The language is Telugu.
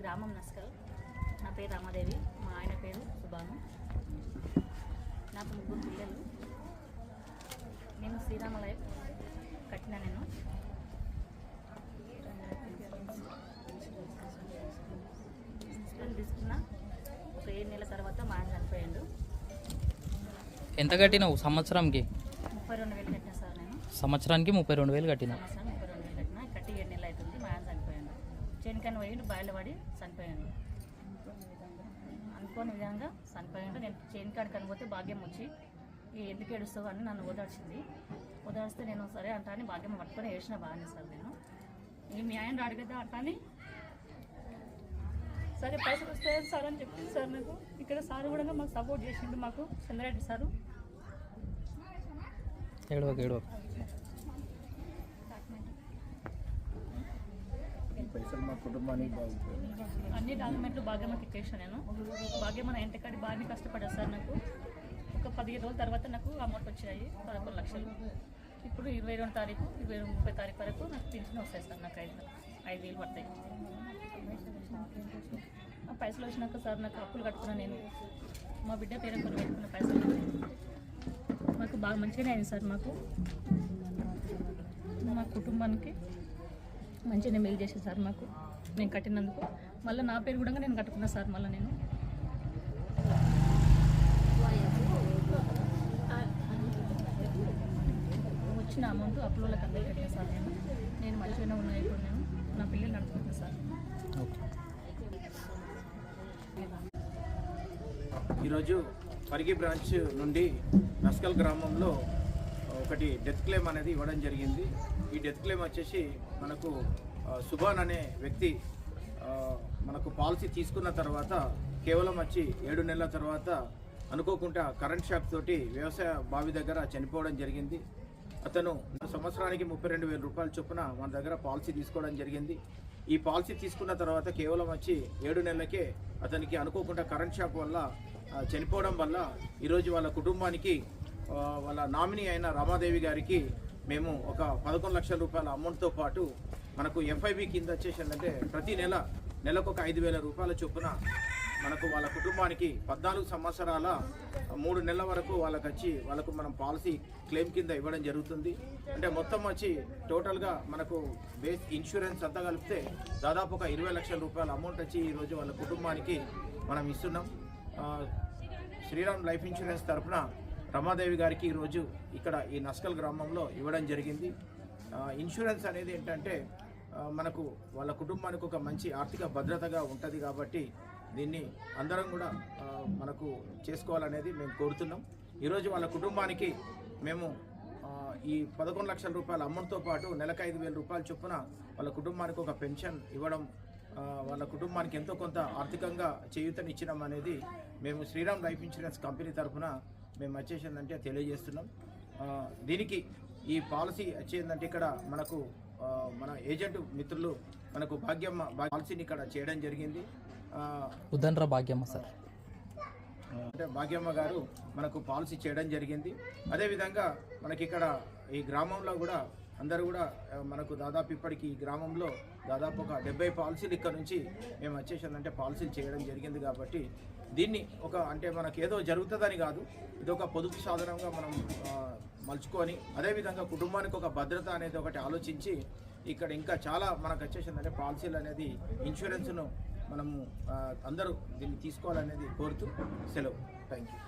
గ్రామం నస్కల్. నా పేరు రామాదేవి, మా ఆయన పేరు సుబాను. నాకు 3 పిల్లలు. నేను శ్రీరామ లైఫ్ కట్టిన. నేను ఇన్సూరెన్స్ తీసుకున్న ఒక 7 నెలల తర్వాత మా ఆయన చనిపోయాడు. ఎంత కట్టినావు సంవత్సరానికి? 32,000 కట్టిన సార్. నేను సంవత్సరానికి 32,000 కట్టినా. 32,000 కట్టిన. కట్టి 7 నెలలు అవుతుంది. మా ఆయన చనిపోయాడు. చేనికని పోయిండు, బాయిలో పడి చనిపోయాడు. అనుకోని విధంగా చనిపోయాడు. నేను చేనికాడికి కనిపోతే భాగ్యం వచ్చి ఎందుకు ఏడుస్తావు అని నన్ను ఓదార్చింది. ఓదార్స్తే నేను సరే అంటా అని భాగ్యం పట్టుకొని ఏడ్చిన బాగానే సార్. నేను మీ ఆయన రాడు కదా అంటాని సరే పైసలు వస్తాయి సార్ అని చెప్పింది సార్. నాకు ఇక్కడ సార్ కూడా మాకు సపోర్ట్ చేసిండు. మాకు చంద్రారెడ్డి సారు. అన్ని డాక్యుమెంట్లు భాగ్యమ్మకి ఇచ్చేసాను నేను. భాగ్యమ్మ నా ఇంటికాడి బాగానే కష్టపడ్డా సార్. నాకు ఒక 15 రోజుల తర్వాత నాకు అమౌంట్ వచ్చాయి 11 లక్షలు. ఇప్పుడు 22 తారీఖు 30 తారీఖు వరకు నాకు పింఛన్ వస్తాయి సార్. నాకు 5,000 పడతాయి. ఆ పైసలు వచ్చినాక సార్ నాకు అప్పులు కట్టుకున్నాను. నేను మా బిడ్డ పేరు కొన్ని పెట్టుకున్న పైసలు మాకు బాగా మంచిగానే అయింది సార్. మాకు మా కుటుంబానికి మంచిగానే మెయిల్ చేసేది సార్ మాకు నేను కట్టినందుకు. మళ్ళీ నా పేరు కూడా నేను కట్టుకున్నా సార్. మళ్ళీ నేను వచ్చిన అమౌంట్ అప్పులోకి అందరికీ కట్టినా సార్. నేను మంచిగానే ఉన్నాయి. ఇప్పుడు నేను నా పిల్లలు నడుపుతున్నా సార్. ఈరోజు పరిగి బ్రాంచ్ నుండి నస్కల్ గ్రామంలో ఒకటి డెత్ క్లెయిమ్ అనేది ఇవ్వడం జరిగింది. ఈ డెత్ క్లెయిమ్ వచ్చేసి మనకు సుబాన్ అనే వ్యక్తి మనకు పాలసీ తీసుకున్న తర్వాత కేవలం వచ్చి 7 నెలల తర్వాత అనుకోకుండా కరెంట్ షాక్ తోటి వ్యవసాయ బావి దగ్గర చనిపోవడం జరిగింది. అతను సంవత్సరానికి 32,000 రూపాయల చొప్పున మన దగ్గర పాలసీ తీసుకోవడం జరిగింది. ఈ పాలసీ తీసుకున్న తర్వాత కేవలం వచ్చి 7 నెలలకే అతనికి అనుకోకుండా కరెంట్ షాక్ వల్ల చనిపోవడం వల్ల ఈరోజు వాళ్ళ కుటుంబానికి వాళ్ళ నామినీ అయిన రామాదేవి గారికి మేము ఒక 11 లక్షల రూపాయల అమౌంట్తో పాటు మనకు ఎఫ్ఐబి కింద వచ్చేసిందంటే ప్రతి నెలకు ఒక 5,000 రూపాయల చొప్పున మనకు వాళ్ళ కుటుంబానికి 14 సంవత్సరాల 3 నెలల వరకు వాళ్ళకు మనం పాలసీ క్లెయిమ్ కింద ఇవ్వడం జరుగుతుంది. అంటే మొత్తం వచ్చి టోటల్గా మనకు బేస్ ఇన్సూరెన్స్ అంతా కలిపితే దాదాపు ఒక 20 లక్షల రూపాయల అమౌంట్ వచ్చి ఈరోజు వాళ్ళ కుటుంబానికి మనం ఇస్తున్నాం. శ్రీరామ్ లైఫ్ ఇన్సూరెన్స్ తరఫున రమాదేవి గారికి ఈరోజు ఇక్కడ ఈ నస్కల్ గ్రామంలో ఇవ్వడం జరిగింది. ఇన్సూరెన్స్ అనేది ఏంటంటే మనకు వాళ్ళ కుటుంబానికి ఒక మంచి ఆర్థిక భద్రతగా ఉంటుంది కాబట్టి దీన్ని అందరం కూడా మనకు చేసుకోవాలనేది మేము కోరుతున్నాం. ఈరోజు వాళ్ళ కుటుంబానికి మేము ఈ 11 లక్షల రూపాయల అమౌంట్తో పాటు నెలకు 5,000 రూపాయల చొప్పున వాళ్ళ కుటుంబానికి ఒక పెన్షన్ ఇవ్వడం, వాళ్ళ కుటుంబానికి ఎంతో కొంత ఆర్థికంగా చేయూతనిచ్చడం అనేది మేము శ్రీరామ్ లైఫ్ ఇన్సూరెన్స్ కంపెనీ తరఫున మేము వచ్చేసిందంటే తెలియజేస్తున్నాం. దీనికి ఈ పాలసీ వచ్చేందంటే ఇక్కడ మనకు మన ఏజెంట్ మిత్రులు మనకు భాగ్యమ్మ పాలసీని ఇక్కడ చేయడం జరిగింది. ఉదన్రా భాగ్యమ్మ సార్ అంటే భాగ్యమ్మ గారు మనకు పాలసీ చేయడం జరిగింది. అదేవిధంగా మనకి ఇక్కడ ఈ గ్రామంలో కూడా అందరూ కూడా మనకు దాదాపు ఇప్పటికి ఈ గ్రామంలో దాదాపు ఒక 70 పాలసీలు ఇక్కడ నుంచి మేము వచ్చేసిందంటే పాలసీలు చేయడం జరిగింది. కాబట్టి దీన్ని ఒక అంటే మనకు ఏదో జరుగుతుందని కాదు, ఇది ఒక పొదుపు సాధనంగా మనం మలుచుకొని అదేవిధంగా కుటుంబానికి ఒక భద్రత అనేది ఒకటి ఆలోచించి ఇక్కడ ఇంకా చాలా మనకు వచ్చేసిందంటే పాలసీలు అనేది ఇన్సూరెన్స్ను మనము అందరూ దీన్ని తీసుకోవాలనేది కోరుతూ సెలవు. Thank you.